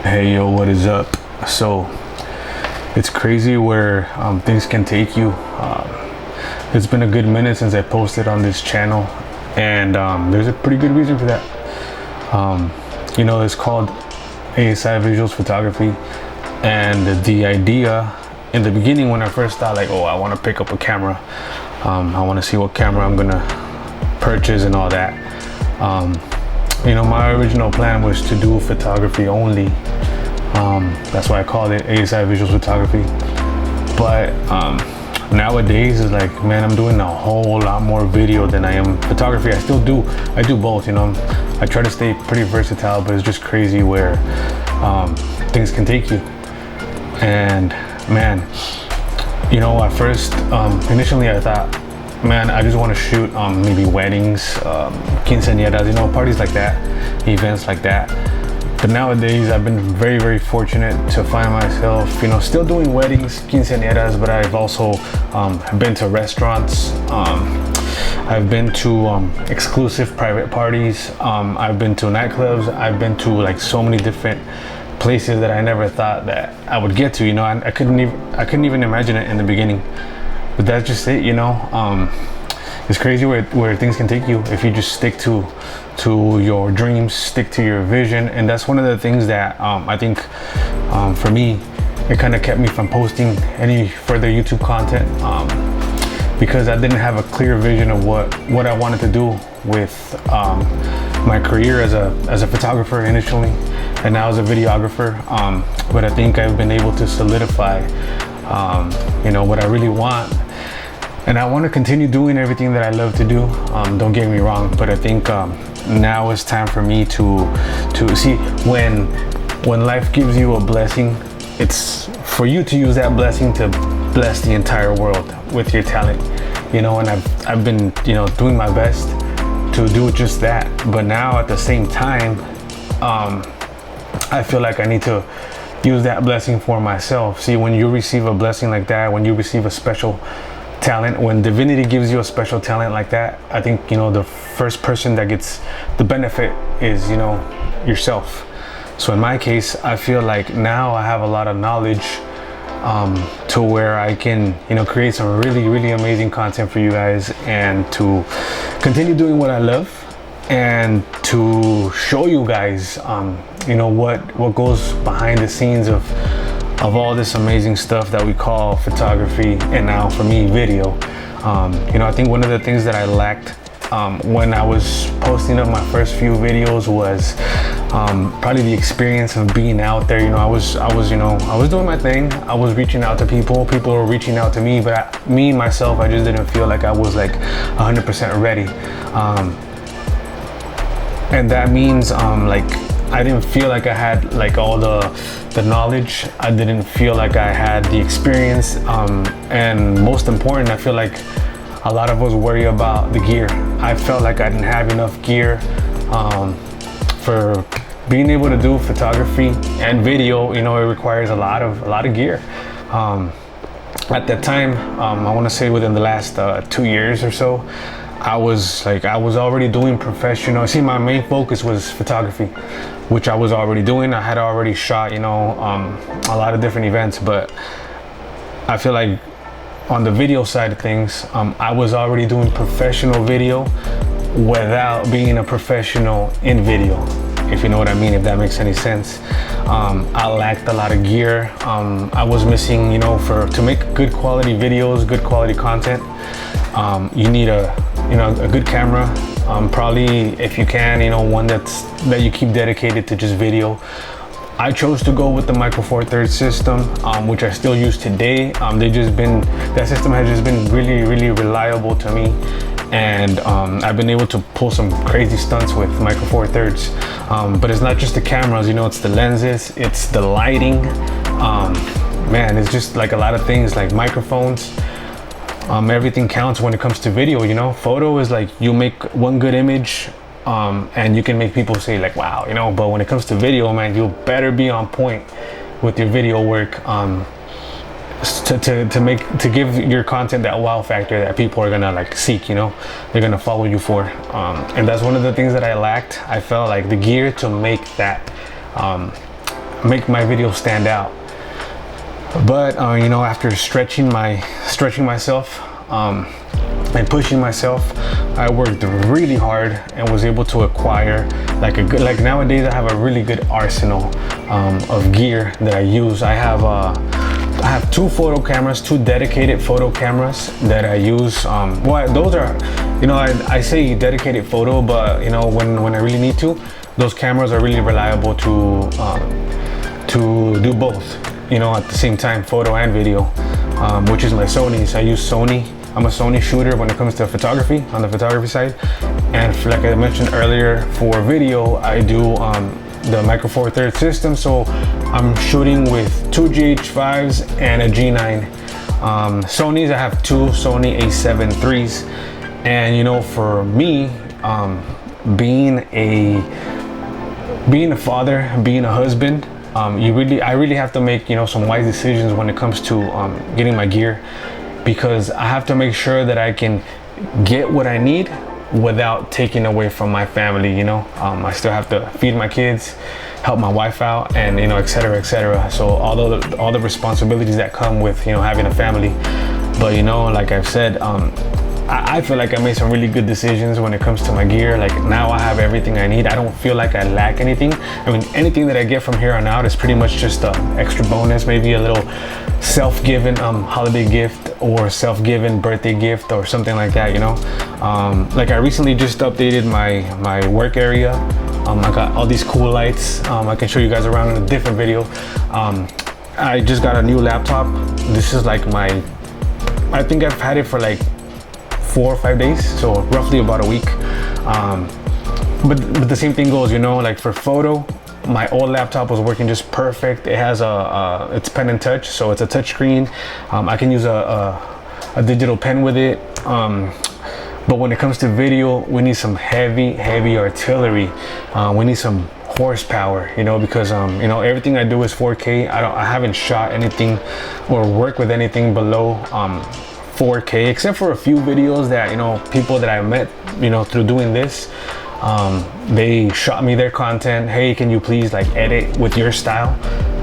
Hey yo, what is up? So it's crazy where things can take you. It's been a good minute since I posted on this channel, and there's a pretty good reason for that. It's called ASI Visuals Photography, and the idea in the beginning when I first thought like, oh, I want to pick up a camera, I want to see what camera I'm gonna purchase and all that. My original plan was to do photography only. That's why I called it ASI Visuals Photography. But nowadays it's like, man, I'm doing a whole lot more video than I am photography. I do both, I try to stay pretty versatile, but it's just crazy where things can take you. And man, at first, initially I thought, man, I just want to shoot maybe weddings, quinceañeras, parties like that, events like that. But nowadays I've been very, very fortunate to find myself, still doing weddings, quinceañeras, but I've also been to restaurants. I've been to exclusive private parties. I've been to nightclubs. I've been to like so many different places that I never thought that I would get to. I couldn't even imagine it in the beginning. But that's just it, It's crazy where things can take you if you just stick to your dreams, stick to your vision. And that's one of the things that I think for me, it kind of kept me from posting any further YouTube content because I didn't have a clear vision of what I wanted to do with my career as a photographer initially, and now as a videographer. But I think I've been able to solidify what I really want. And I want to continue doing everything that I love to do. Don't get me wrong, but I think now it's time for me to see when life gives you a blessing, it's for you to use that blessing to bless the entire world with your talent. And I've been doing my best to do just that. But now at the same time, I feel like I need to use that blessing for myself. See, when you receive a blessing like that, when you receive a special talent, when divinity gives you a special talent like that, I think the first person that gets the benefit is yourself. So in my case, I feel like now I have a lot of knowledge to where I can create some really, really amazing content for you guys, and to continue doing what I love, and to show you guys what goes behind the scenes of all this amazing stuff that we call photography, and now for me, video. I think one of the things that I lacked when I was posting up my first few videos was probably the experience of being out there. I was doing my thing. I was reaching out to people. People were reaching out to me, but me myself, I just didn't feel like I was like 100% ready. And that means I didn't feel like I had like all the knowledge. I didn't feel like I had the experience, and most important, I feel like a lot of us worry about the gear. I felt like I didn't have enough gear for being able to do photography and video. It requires a lot of gear. At that time, I want to say within the last 2 years or so, I was already doing professional. See, my main focus was photography, which I was already doing. I had already shot, a lot of different events, but I feel like on the video side of things, I was already doing professional video without being a professional in video, if you know what I mean, if that makes any sense. I lacked a lot of gear. I was missing, to make good quality videos, good quality content, you need a good camera. Probably, if you can, one that you keep dedicated to just video. I chose to go with the Micro Four Thirds system, which I still use today. That system has just been really, really reliable to me, and I've been able to pull some crazy stunts with Micro Four Thirds. But it's not just the cameras, it's the lenses, it's the lighting. Man, it's just like a lot of things, like microphones. Everything counts when it comes to video. Photo is like, you make one good image, and you can make people say like, wow, but when it comes to video, man, you better be on point with your video work, to give your content that wow factor that people are gonna like seek. They're gonna follow you for, and that's one of the things that I lacked. I felt like the gear to make that make my video stand out. But you know, after stretching myself and pushing myself, I worked really hard and was able to acquire like nowadays I have a really good arsenal of gear that I use. I have two photo cameras, two dedicated photo cameras that I use. Well, those are, you know, I say dedicated photo, but you know, when I really need to, those cameras are really reliable to do both, you know, at the same time, photo and video, which is my Sony's. I use Sony. I'm a Sony shooter when it comes to photography, on the photography side. And like I mentioned earlier, for video, I do the Micro Four Thirds system. So I'm shooting with two GH5s and a G9. Sony's, I have two Sony A7 IIIs. And you know, for me, being a father, being a husband, I really have to make, you know, some wise decisions when it comes to getting my gear, because I have to make sure that I can get what I need without taking away from my family. You know, I still have to feed my kids, help my wife out, and you know, etc., etc. So all the responsibilities that come with, you know, having a family. But you know, like I've said, I feel like I made some really good decisions when it comes to my gear. Like now I have everything I need. I don't feel like I lack anything. I mean, anything that I get from here on out is pretty much just an extra bonus, maybe a little self-given holiday gift or self-given birthday gift or something like that, you know. Like I recently just updated my work area. I got all these cool lights. I can show you guys around in a different video. I just got a new laptop. This is like I think I've had it for like 4 or 5 days, so roughly about a week. But the same thing goes, you know, like for photo, my old laptop was working just perfect. It has it's pen and touch, so it's a touch screen. I can use a digital pen with it. But when it comes to video, we need some heavy artillery. We need some horsepower, you know, because you know, everything I do is 4K. I haven't shot anything or worked with anything below 4K, except for a few videos that, you know, people that I met, you know, through doing this, they shot me their content. Hey, can you please like edit with your style?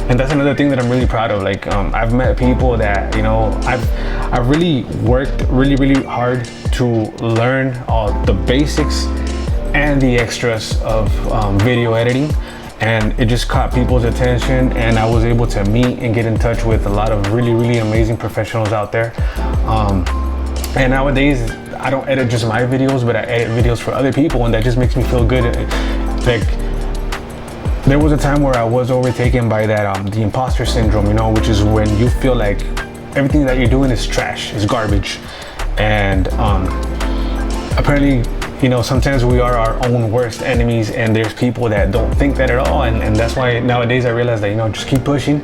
And that's another thing that I'm really proud of. Like I've met people that, you know, I've really worked really hard to learn all the basics and the extras of video editing, and it just caught people's attention, and I was able to meet and get in touch with a lot of really amazing professionals out there. And nowadays I don't edit just my videos, but I edit videos for other people, and that just makes me feel good. Like there was a time where I was overtaken by that the imposter syndrome, you know, which is when you feel like everything that you're doing is trash, is garbage. And apparently, you know, sometimes we are our own worst enemies, and there's people that don't think that at all. And that's why nowadays I realize that, you know, just keep pushing.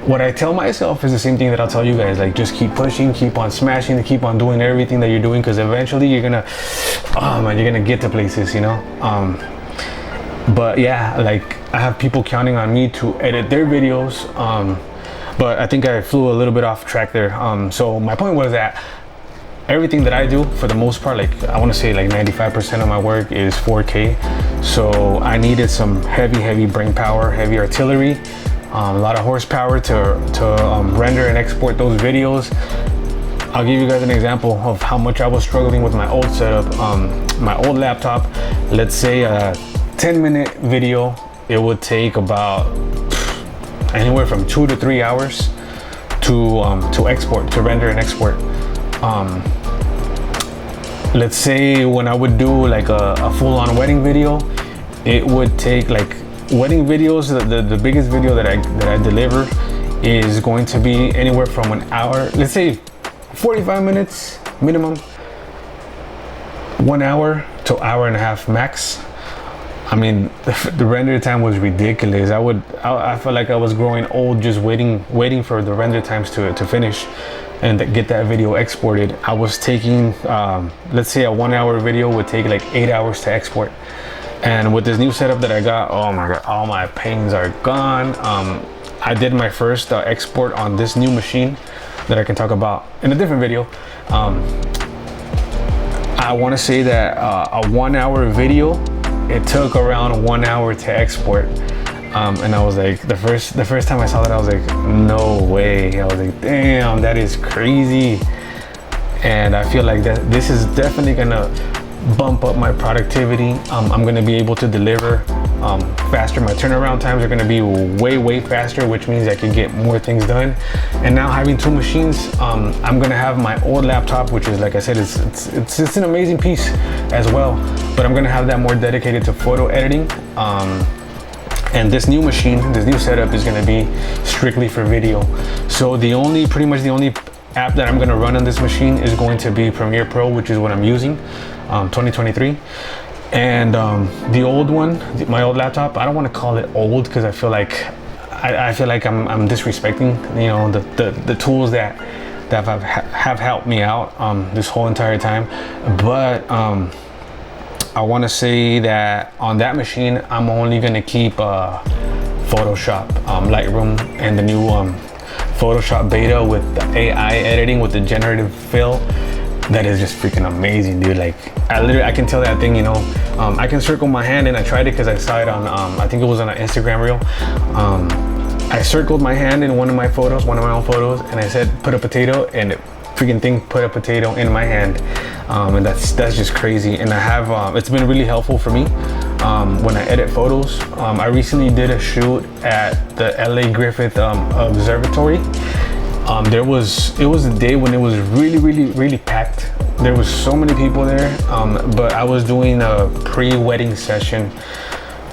What I tell myself is the same thing that I'll tell you guys, like just keep pushing, keep on smashing, keep on doing everything that you're doing, because eventually you're gonna, oh man, you're gonna get to places, you know. But yeah, like I have people counting on me to edit their videos, but I think I flew a little bit off track there. So my point was that everything that I do, for the most part, like I want to say like 95% of my work is 4K. So I needed some heavy brain power, heavy artillery, a lot of horsepower to render and export those videos. I'll give you guys an example of how much I was struggling with my old setup. My old laptop, let's say a 10-minute video, it would take about anywhere from 2 to 3 hours to export, to render and export. Let's say when I would do like a full-on wedding video, it would take, like, wedding videos, the biggest video that I deliver is going to be anywhere from an hour, let's say 45 minutes minimum, 1 hour to hour and a half max. I mean, the render time was ridiculous. I felt like I was growing old just waiting for the render times to finish and get that video exported. I was taking, let's say a 1 hour video would take like 8 hours to export. And with this new setup that I got, oh my God, all my pains are gone. I did my first export on this new machine that I can talk about in a different video. I want to say that a 1 hour video, it took around 1 hour to export. And I was like, the first time I saw that, I was like, no way. I was like, damn, that is crazy. And I feel like that this is definitely gonna bump up my productivity. I'm gonna be able to deliver faster. My turnaround times are gonna be way faster, which means I can get more things done. And now having two machines, I'm gonna have my old laptop, which is, like I said, it's an amazing piece as well, but I'm gonna have that more dedicated to photo editing. And this new machine, this new setup is gonna be strictly for video. So pretty much the only app that I'm gonna run on this machine is going to be Premiere Pro, which is what I'm using, 2023. And the old one, my old laptop, I don't want to call it old because I feel like I'm disrespecting, you know, the tools that have helped me out this whole entire time. But I want to say that on that machine, I'm only gonna keep Photoshop, Lightroom, and the new Photoshop beta with the AI editing with the generative fill. That is just freaking amazing, dude. Like I can tell that thing, you know, I can circle my hand, and I tried it because I saw it on I think it was on an Instagram reel. I circled my hand in one of my own photos, and I said put a potato, and it freaking thing put a potato in my hand. And that's just crazy. And I have it's been really helpful for me when I edit photos. I recently did a shoot at the LA Griffith Observatory. It was a day when it was really packed. There was so many people there, but I was doing a pre-wedding session,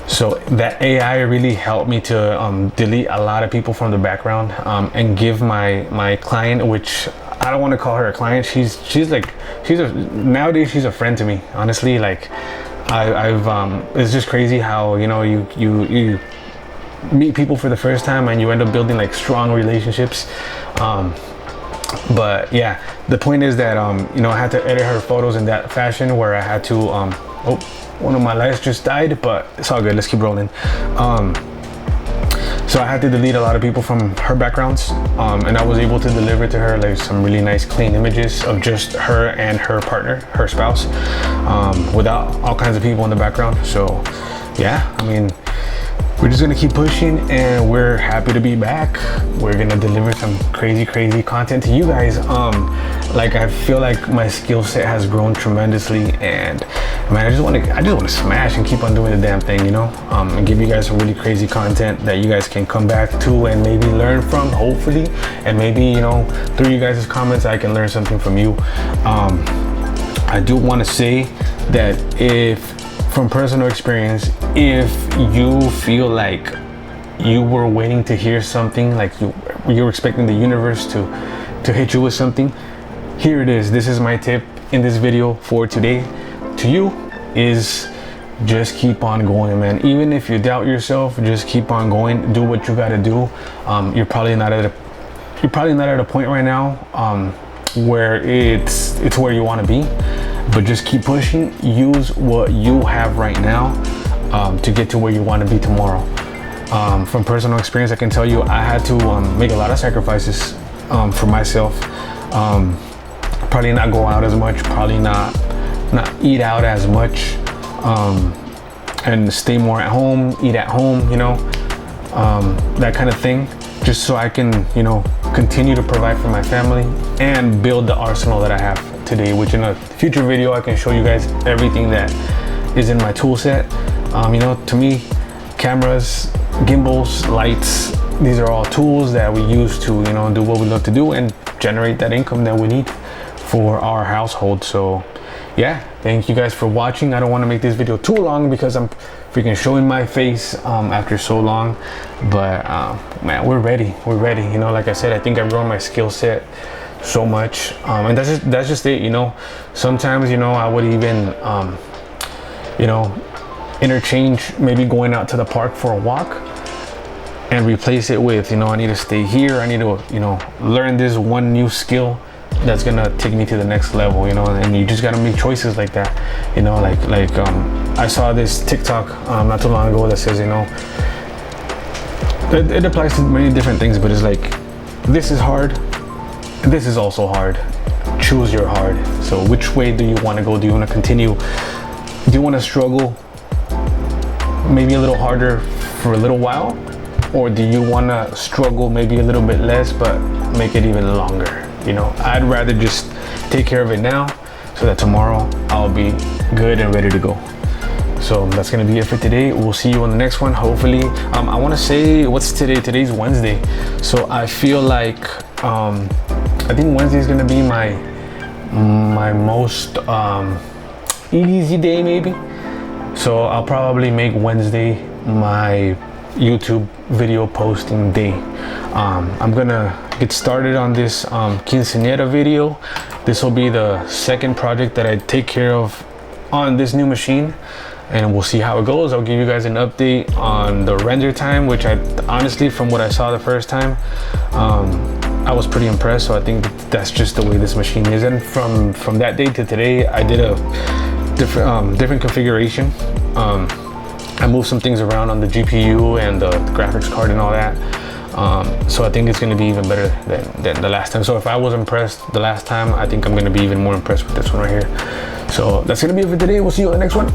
so that AI really helped me to delete a lot of people from the background, and give my client, which I don't want to call her a client, nowadays she's a friend to me, honestly. Like it's just crazy how, you know, you meet people for the first time and you end up building like strong relationships. But yeah, the point is that you know, I had to edit her photos in that fashion where I had to oh, one of my lights just died, but it's all good, let's keep rolling. So I had to delete a lot of people from her backgrounds, and I was able to deliver to her like some really nice clean images of just her and her partner, her spouse, without all kinds of people in the background. So yeah, I mean, we're just gonna keep pushing, and we're happy to be back. We're gonna deliver some crazy content to you guys. Like I feel like my skill set has grown tremendously, and man, I just want to smash and keep on doing the damn thing, you know, and give you guys some really crazy content that you guys can come back to and maybe learn from, hopefully, and maybe, you know, through you guys' comments I can learn something from you. I do want to say that from personal experience, if you feel like you were waiting to hear something, like you were expecting the universe to hit you with something, here it is. This is my tip in this video for today to you, is just keep on going, man. Even if you doubt yourself, just keep on going. Do what you got to do. You're probably not at a point right now where it's where you want to be, but just keep pushing. Use what you have right now to get to where you want to be tomorrow. From personal experience, I can tell you I had to make a lot of sacrifices for myself. Probably not go out as much, probably not eat out as much, and stay more at home, eat at home, you know, that kind of thing, just so I can, you know, continue to provide for my family and build the arsenal that I have today, which in a future video I can show you guys everything that is in my tool set. You know, to me, cameras, gimbals, lights, these are all tools that we use to, you know, do what we love to do and generate that income that we need for our household. So yeah, thank you guys for watching. I don't want to make this video too long because I'm freaking showing my face after so long, but man, we're ready, you know. Like I said, I think I've grown my skill set so much, and that's just it, you know. Sometimes, you know, I would even you know, interchange maybe going out to the park for a walk and replace it with, you know, I need to stay here, I need to, you know, learn this one new skill that's gonna take me to the next level, you know. And you just gotta make choices like that, you know. Like I saw this TikTok not too long ago that says, you know, it applies to many different things, but it's like, this is hard, this is also hard, choose your hard. So which way do you want to go? Do you want to continue, do you want to struggle maybe a little harder for a little while, or do you want to struggle maybe a little bit less but make it even longer? You know, I'd rather just take care of it now so that tomorrow I'll be good and ready to go. So that's gonna be it for today. We'll see you on the next one, hopefully. I want to say, what's today? Today's Wednesday. So I feel like I think Wednesday is gonna be my most easy day, maybe. So I'll probably make Wednesday my YouTube video posting day. I'm gonna get started on this quinceañera video. This will be the second project that I take care of on this new machine, and we'll see how it goes. I'll give you guys an update on the render time, which I honestly, from what I saw the first time, I was pretty impressed. So I think that's just the way this machine is. And from that day to today, I did a different configuration. I moved some things around on the GPU and the graphics card and all that. So I think it's going to be even better than the last time. So if I was impressed the last time, I think I'm going to be even more impressed with this one right here. So that's going to be it for today. We'll see you on the next one.